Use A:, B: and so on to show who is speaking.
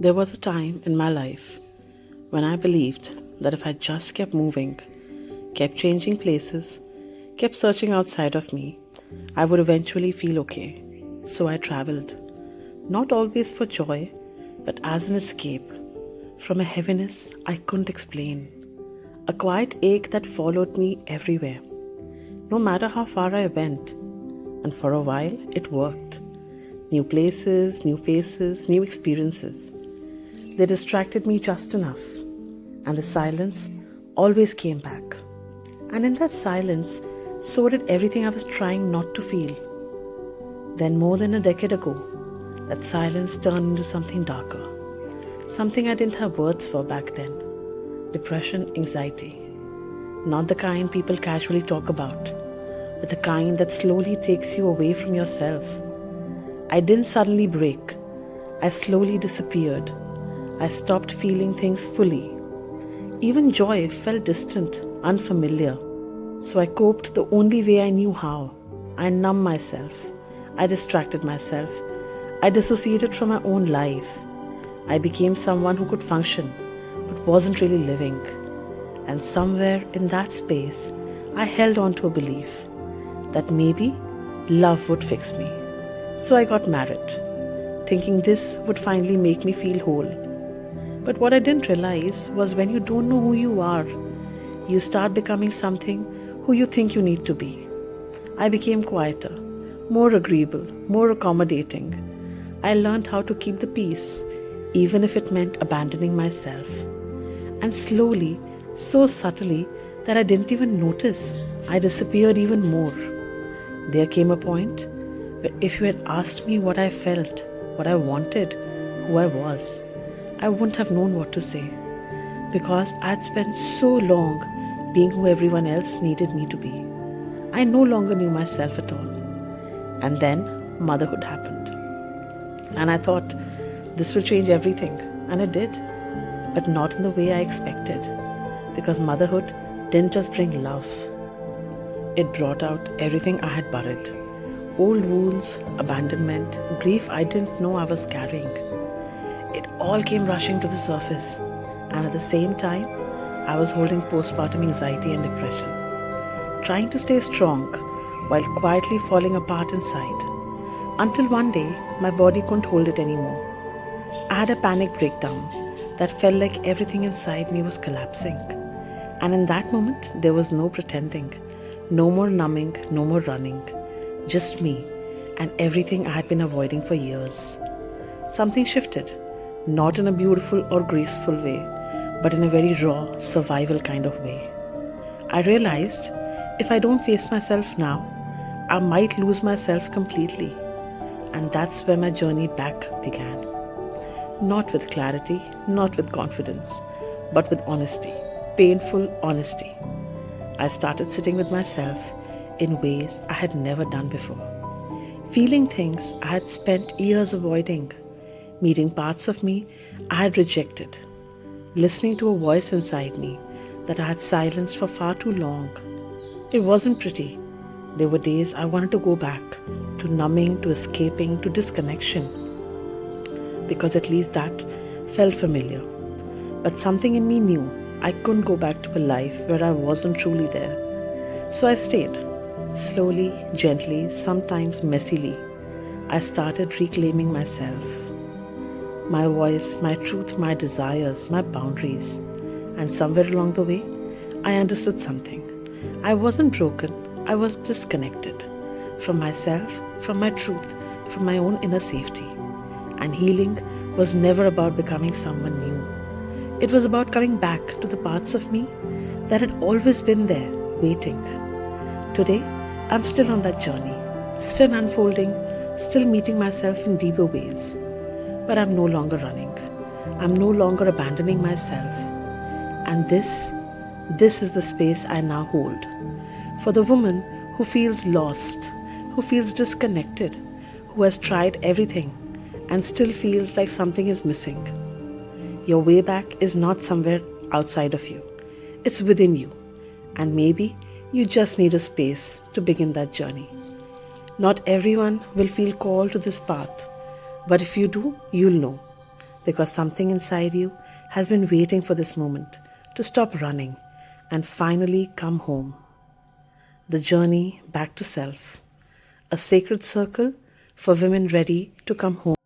A: There was a time in my life when I believed that if I just kept moving, kept changing places, kept searching outside of me, I would eventually feel okay. So I traveled, not always for joy, but as an escape from a heaviness I couldn't explain, a quiet ache that followed me everywhere, no matter how far I went. And for a while, it worked. New places, new faces, new experiences. They distracted me just enough, and the silence always came back. And in that silence, so did everything I was trying not to feel. Then, more than a decade ago, that silence turned into something darker, something I didn't have words for back then. Depression, anxiety. Not the kind people casually talk about, but the kind that slowly takes you away from yourself. I didn't suddenly break. I slowly disappeared. I stopped feeling things fully. Even joy felt distant, unfamiliar. So I coped the only way I knew how. I numbed myself. I distracted myself. I dissociated from my own life. I became someone who could function, but wasn't really living. And somewhere in that space, I held on to a belief that maybe love would fix me. So I got married, thinking this would finally make me feel whole. But what I didn't realize was when you don't know who you are, you start becoming something who you think you need to be. I became quieter, more agreeable, more accommodating. I learned how to keep the peace, even if it meant abandoning myself. And slowly, so subtly that I didn't even notice, I disappeared even more. There came a point where if you had asked me what I felt, what I wanted, who I was, I wouldn't have known what to say, because I had spent so long being who everyone else needed me to be. I no longer knew myself at all. And then motherhood happened. And I thought this will change everything, and it did, but not in the way I expected, because motherhood didn't just bring love. It brought out everything I had buried. Old wounds, abandonment, grief I didn't know I was carrying. It all came rushing to the surface, and at the same time, I was holding postpartum anxiety and depression, trying to stay strong while quietly falling apart inside. Until one day, my body couldn't hold it anymore. I had a panic breakdown that felt like everything inside me was collapsing. And in that moment, there was no pretending, no more numbing, no more running. Just me and everything I had been avoiding for years. Something shifted, not in a beautiful or graceful way, but in a very raw, survival kind of way. I realized if I don't face myself now, I might lose myself completely. And that's where my journey back began. Not with clarity, not with confidence, but with honesty, painful honesty. I started sitting with myself in ways I had never done before. Feeling things I had spent years avoiding, meeting parts of me I had rejected, listening to a voice inside me that I had silenced for far too long. It wasn't pretty. There were days I wanted to go back, to numbing, to escaping, to disconnection, because at least that felt familiar. But something in me knew I couldn't go back to a life where I wasn't truly there. So I stayed. Slowly, gently, sometimes messily, I started reclaiming myself. My voice, my truth, my desires, my boundaries. And somewhere along the way, I understood something. I wasn't broken, I was disconnected from myself, from my truth, from my own inner safety. And healing was never about becoming someone new. It was about coming back to the parts of me that had always been there, waiting. Today, I'm still on that journey, still unfolding, still meeting myself in deeper ways. But I'm no longer running. I'm no longer abandoning myself. And this is the space I now hold. For the woman who feels lost, who feels disconnected, who has tried everything and still feels like something is missing. Your way back is not somewhere outside of you. It's within you. And maybe you just need a space to begin that journey. Not everyone will feel called to this path, but if you do, you'll know because something inside you has been waiting for this moment to stop running and finally come home. The journey back to self, a sacred circle for women ready to come home.